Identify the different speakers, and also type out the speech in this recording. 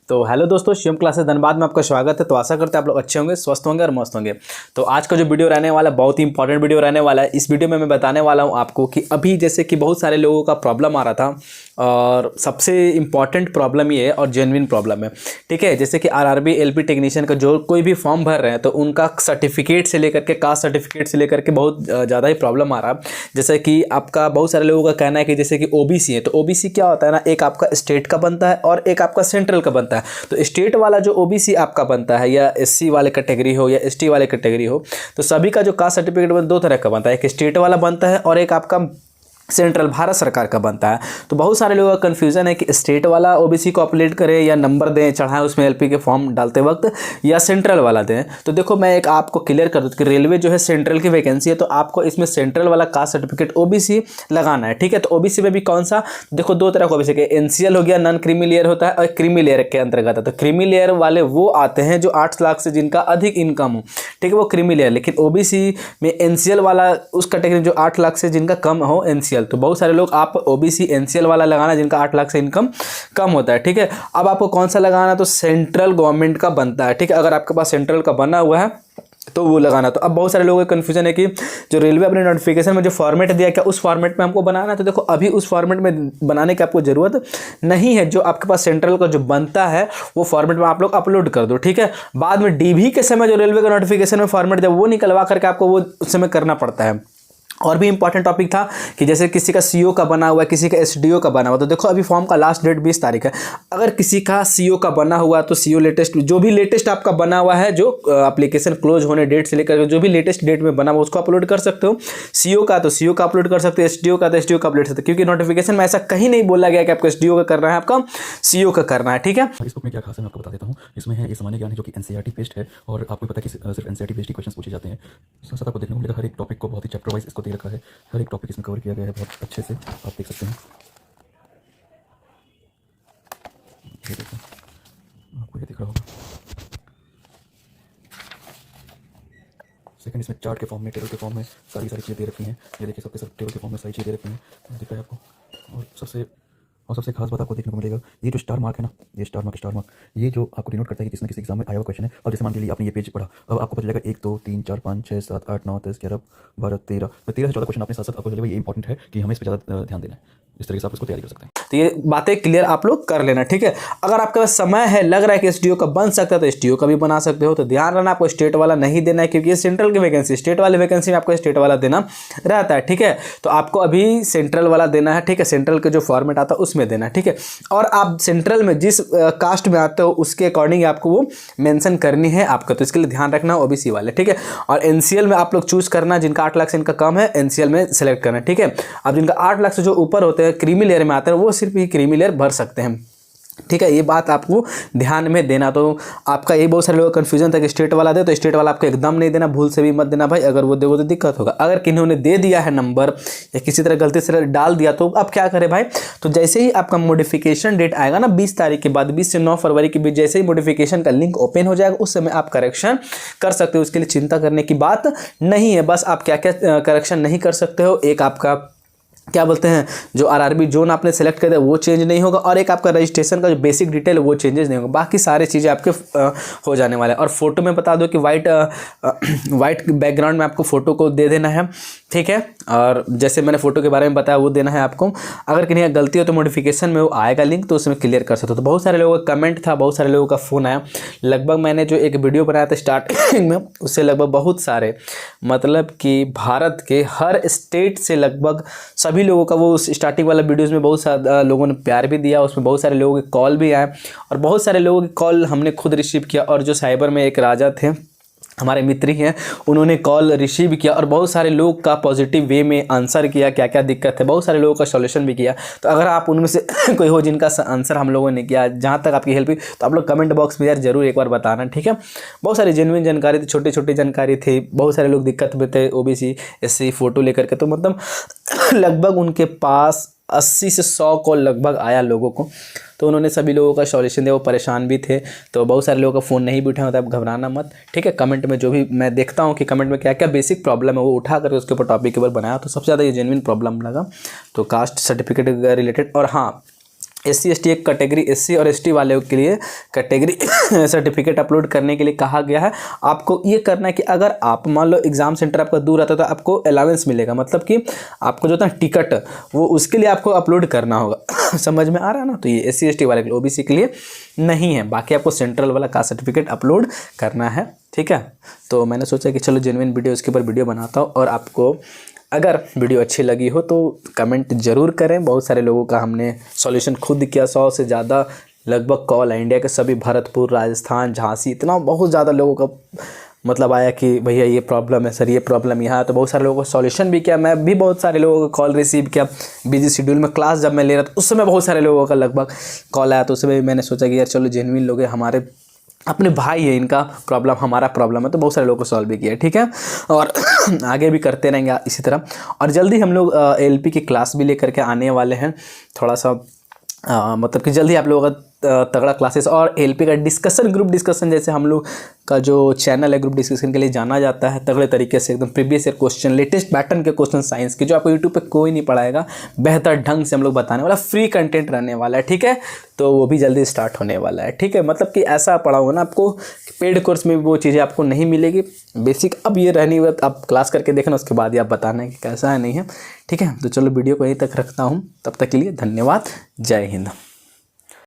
Speaker 1: तो हेलो दोस्तों, शिवम क्लासेस धनबाद में आपका स्वागत है। तो आशा करते हैं आप लोग अच्छे होंगे, स्वस्थ होंगे और मस्त होंगे। तो आज का जो वीडियो रहने वाला है बहुत ही इंपॉर्टेंट वीडियो रहने वाला है। इस वीडियो में मैं बताने वाला हूं आपको कि अभी जैसे कि बहुत सारे लोगों का प्रॉब्लम आ रहा था और सबसे इम्पॉर्टेंट प्रॉब्लम ये है और जेन्युइन प्रॉब्लम है, ठीक है। जैसे कि आरआरबी एलपी टेक्नीशियन का जो कोई भी फॉर्म भर रहे हैं तो उनका सर्टिफिकेट से लेकर के कास्ट सर्टिफिकेट से लेकर के बहुत ज़्यादा ही प्रॉब्लम आ रहा है। जैसे कि आपका बहुत सारे लोगों का कहना है कि जैसे कि ओबीसी है, तो ओबीसी क्या होता है ना, एक आपका स्टेट का बनता है और एक आपका सेंट्रल का बनता है। तो स्टेट वाला जो ओबीसी आपका बनता है या एससी वाले कैटेगरी हो या एसटी वाले कैटेगरी हो, तो सभी का जो कास्ट सर्टिफिकेट दो तरह का बनता है, एक स्टेट वाला बनता है और एक आपका सेंट्रल भारत सरकार का बनता है। तो बहुत सारे लोगों का कन्फ्यूजन है कि स्टेट वाला ओबीसी को अपडेट करें या नंबर दें चढ़ाएं उसमें एलपी के फॉर्म डालते वक्त, या सेंट्रल वाला दें। तो देखो मैं एक आपको क्लियर कर दूं कि रेलवे जो है सेंट्रल की वैकेंसी है, तो आपको इसमें सेंट्रल वाला कास्ट सर्टिफिकेट ओबीसी लगाना है, ठीक है। तो ओबीसी में भी कौन सा, देखो दो तरह का ओबीसी के, एनसीएल हो गया, नॉन क्रीमी लेयर होता है, और क्रीमी लेयर के अंतर्गत है। तो क्रीमी लेयर वाले वो आते हैं जो 8 लाख से जिनका अधिक इनकम हो, ठीक है, वो क्रीमी लेयर। लेकिन ओबीसी में एनसीएल वाला उस कैटेगरी जो 8 लाख से जिनका कम हो एनसीएल। तो बहुत सारे लोग आप ओबीसी एनसीएल वाला लगाना जिनका 8 लाख से इनकम कम होता है, ठीक है। अब आपको कौन सा लगाना, तो सेंट्रल गवर्नमेंट का बनता है, ठीक है। अगर आपके पास सेंट्रल का बना हुआ है तो वो लगाना। तो अब बहुत सारे लोगों का कन्फ्यूजन है कि जो रेलवे अपने नोटिफिकेशन में जो फॉर्मेट दिया क्या उस फॉर्मेट में हमको बनाना है। तो देखो अभी उस फॉर्मेट में बनाने की आपको ज़रूरत नहीं है। जो आपके पास सेंट्रल का जो बनता है वो फॉर्मेट में आप लोग अपलोड कर दो, ठीक है। बाद में डीवी के समय जो रेलवे का नोटिफिकेशन में फॉर्मेट दिया वो निकलवा करके आपको वो उस समय करना पड़ता है। और भी इंपॉर्टेंट टॉपिक था कि जैसे किसी का सीओ का बना हुआ है, किसी का एसडीओ का बना हुआ, तो देखो अभी फॉर्म का लास्ट डेट 20 तारीख है। अगर किसी का सीओ का बना हुआ तो सीओ लेटेस्ट जो भी लेटेस्ट आपका बना हुआ है, जो एप्लीकेशन क्लोज होने डेट से लेकर जो भी लेटेस्ट डेट में बना हुआ उसको अपलोड कर सकते हो। सीओ का तो सीओ का अपलोड कर सकते हो, एसडीओ का तो एसडीओ का अपलोड कर सकते हो, क्योंकि नोटिफिकेशन में ऐसा कहीं नहीं बोला गया कि आपको एसडीओ का करना है, आपका सीओ का करना है, ठीक है।
Speaker 2: इस बुक में क्या खास है मैं आपको बता देता हूँ। इसमें है ये सामान्य ज्ञान है जो कि एनसीईआरटी बेस्ड है और आपको पता है कि सिर्फ एनसीईआरटी बेस्ड ही क्वेश्चन पूछे जाते हैं। साथ साथ आपको देखने को मिलेगा हर एक टॉपिक को बहुत ही चैप्टर वाइज इसको दे रखा है, हर एक टॉपिक इसमें कवर किया गया है बहुत अच्छे से, आप देख सकते हैं। ये देखो आपको ये दिख रहा होगा। सेकंड इसमें चार्ट के फॉर्म में, टेबल के फॉर्म में सारी चीज़ें दे रखी हैं। ये देखिए सबके सब टेबल के फॉर्म में सारी चीज़ें दे रखी हैं, दिख रहा है आपको। और सबसे खास बात आपको देखने को मिलेगा, ये जो स्टार मार्क है ना, ये स्टार मार्क ये जो आपको डिनोट करता है कि किसी न किसी एग्जाम में आया हुआ क्वेश्चन है। और जैसे मान के लिए आपने ये पेज पढ़ा, अब आपको पता चलेगा 1 2 3 4 5 6 7 8 9 10 11 12 13 तो 13 से 14 क्वेश्चन आपने साथ साथ आपको चलेगा। ये इंपॉर्टेंट है कि हमें इस पर ज़्यादा ध्यान देना है। इस तरीके से आप इसको तैयारी कर सकते हैं।
Speaker 1: तो ये बातें क्लियर आप लोग कर लेना, ठीक है। अगर आपके पास समय है, लग रहा है कि एसडीओ का बन सकता है तो एसडीओ का भी बना सकते हो। तो ध्यान रखना आपको स्टेट वाला नहीं देना है, क्योंकि ये सेंट्रल की वैकेंसी, स्टेट वाली वैकेंसी में आपको स्टेट वाला देना रहता है, ठीक है। तो आपको अभी सेंट्रल वाला देना है, ठीक है। सेंट्रल का जो फॉर्मेट आता है उसमें देना है, ठीक है। और आप सेंट्रल में जिस कास्ट में आते हो उसके अकॉर्डिंग आपको वो मेंशन करनी है आपका, तो इसके लिए ध्यान रखना ओबीसी वाले, ठीक है। और एनसीएल में आप लोग चूज करना, जिनका 8 लाख से इनका कम है एनसीएल में सेलेक्ट करना, ठीक है। अब जिनका 8 लाख से जो ऊपर होते हैं क्रीमी लेयर में आते हैं वो सिर्फ ही क्रीमी लेयर भर सकते हैं, ठीक है। ये बात आपको ध्यान में देना। तो आपका ये बहुत सारे लोगों का कन्फ्यूजन था कि स्टेट वाला दे, तो स्टेट वाला आपको एकदम नहीं देना, भूल से भी मत देना भाई। अगर वो दे वो तो दिक्कत होगा। अगर किन्होंने दे दिया है नंबर या किसी तरह गलती से डाल दिया तो आप क्या करें भाई, तो जैसे ही आपका मॉडिफिकेशन डेट आएगा ना 20 तारीख के बाद, 20 से 9 फरवरी के बीच जैसे ही मॉडिफिकेशन का लिंक ओपन हो जाएगा उस समय आप करेक्शन कर सकते हो। उसके लिए चिंता करने की बात नहीं है। बस आप क्या क्या करेक्शन नहीं कर सकते हो, एक आपका क्या बोलते हैं जो आरआरबी जोन आपने सेलेक्ट कर दिया वो चेंज नहीं होगा, और एक आपका रजिस्ट्रेशन का जो बेसिक डिटेल है वो चेंजेस नहीं होगा। बाकी सारी चीज़ें आपके हो जाने वाले हैं। और फोटो में बता दो कि वाइट बैकग्राउंड में आपको फ़ोटो को दे देना है, ठीक है। और जैसे मैंने फ़ोटो के बारे में बताया वो देना है आपको। अगर किन्हीं गलती हो तो मॉडिफिकेशन में वो आएगा लिंक, तो उसमें क्लियर कर सकते हो। तो बहुत सारे लोगों का कमेंट था, बहुत सारे लोगों का फ़ोन आया। लगभग मैंने जो एक वीडियो बनाया था स्टार्टिंग में उससे लगभग बहुत सारे, मतलब कि भारत के हर स्टेट से लगभग सभी लोगों का वो स्टार्टिंग वाला वीडियोस में बहुत सारे लोगों ने प्यार भी दिया, उसमें बहुत सारे लोगों के कॉल भी आए और बहुत सारे लोगों के कॉल हमने खुद रिसीव किया। और जो साइबर में एक राजा थे हमारे मित्र ही हैं, उन्होंने कॉल रिसीव किया और बहुत सारे लोग का पॉजिटिव वे में आंसर किया, क्या क्या दिक्कत है, बहुत सारे लोगों का सॉल्यूशन भी किया। तो अगर आप उनमें से कोई हो जिनका आंसर हम लोगों ने किया, जहाँ तक आपकी हेल्प हुई, तो आप लोग कमेंट बॉक्स में यार जरूर एक बार बताना, ठीक है। बहुत सारी जेन्युइन जानकारी थी, छोटी छोटी जानकारी थी, बहुत सारे लोग दिक्कत में थे ओबीसी एससी फोटो लेकर के। तो मतलब लगभग उनके पास 80 से 100 कॉल लगभग आया लोगों को, तो उन्होंने सभी लोगों का सॉल्यूशन दिया। वो परेशान भी थे, तो बहुत सारे लोगों का फ़ोन नहीं भी उठा होता, आप घबराना मत, ठीक है। कमेंट में जो भी मैं देखता हूँ कि कमेंट में क्या क्या बेसिक प्रॉब्लम है वो उठा करके उसके ऊपर टॉपिक के ऊपर बनाया, तो सबसे ज़्यादा ये जेन्युइन प्रॉब्लम लगा, तो कास्ट सर्टिफिकेट रिलेटेड। और हाँ, SC/ST एक कैटेगरी SC और ST वाले के लिए कैटेगरी सर्टिफिकेट अपलोड करने के लिए कहा गया है। आपको ये करना है कि अगर आप मान लो एग्ज़ाम सेंटर आपका दूर रहता है तो आपको अलाउंस मिलेगा, मतलब कि आपको जो था टिकट वो उसके लिए आपको अपलोड करना होगा। समझ में आ रहा है ना। तो ये SC/ST वाले के लिए, OBC के लिए नहीं है। बाकी आपको सेंट्रल वाला कास्ट सर्टिफिकेट अपलोड करना है, ठीक है। तो मैंने सोचा कि चलो जेन्युइन वीडियो इसके ऊपर वीडियो बनाता हूँ, और आपको अगर वीडियो अच्छी लगी हो तो कमेंट ज़रूर करें। बहुत सारे लोगों का हमने सॉल्यूशन खुद किया, 100 से ज़्यादा लगभग कॉल है इंडिया के सभी, भरतपुर, राजस्थान, झांसी, इतना बहुत ज़्यादा लोगों का मतलब आया कि भैया ये प्रॉब्लम है सर, ये प्रॉब्लम यहाँ है। तो बहुत सारे लोगों को सॉल्यूशन भी किया। मैं भी बहुत सारे लोगों का कॉल रिसीव किया बिजी शेड्यूल में। क्लास जब मैं ले रहा था उस समय बहुत सारे लोगों का लगभग कॉल आया, तो उस समय मैंने सोचा कि यार चलो जेन्युइन लोग हैं, हमारे अपने भाई है, इनका प्रॉब्लम हमारा प्रॉब्लम है, तो बहुत सारे लोगों को सॉल्व भी किया, ठीक है। और आगे भी करते रहेंगे इसी तरह। और जल्दी हम लोग LP की क्लास भी लेकर के आने वाले हैं। थोड़ा सा मतलब कि जल्दी आप लोगों का तगड़ा क्लासेस और LP का डिस्कशन, ग्रुप डिस्कशन, जैसे हम लोग का जो चैनल है ग्रुप डिस्कशन के लिए जाना जाता है, तगड़े तरीके से एकदम previous year question, latest pattern के क्वेश्चन साइंस के, जो आपको यूट्यूब पे कोई नहीं पढ़ाएगा, बेहतर ढंग से हम लोग बताने वाला, फ्री कंटेंट रहने वाला है, ठीक है। तो वो भी जल्दी स्टार्ट होने वाला है, ठीक है। मतलब कि ऐसा पढ़ाऊंगा ना आपको, पेड कोर्स में भी वो चीज़ें आपको नहीं मिलेगी। बेसिक अब ये रहनी है, आप क्लास करके देखना, उसके बाद ही आप बताना है कि कैसा है नहीं है, ठीक है। तो चलो वीडियो को यहीं तक रखता हूँ, तब तक के लिए धन्यवाद। जय हिंद।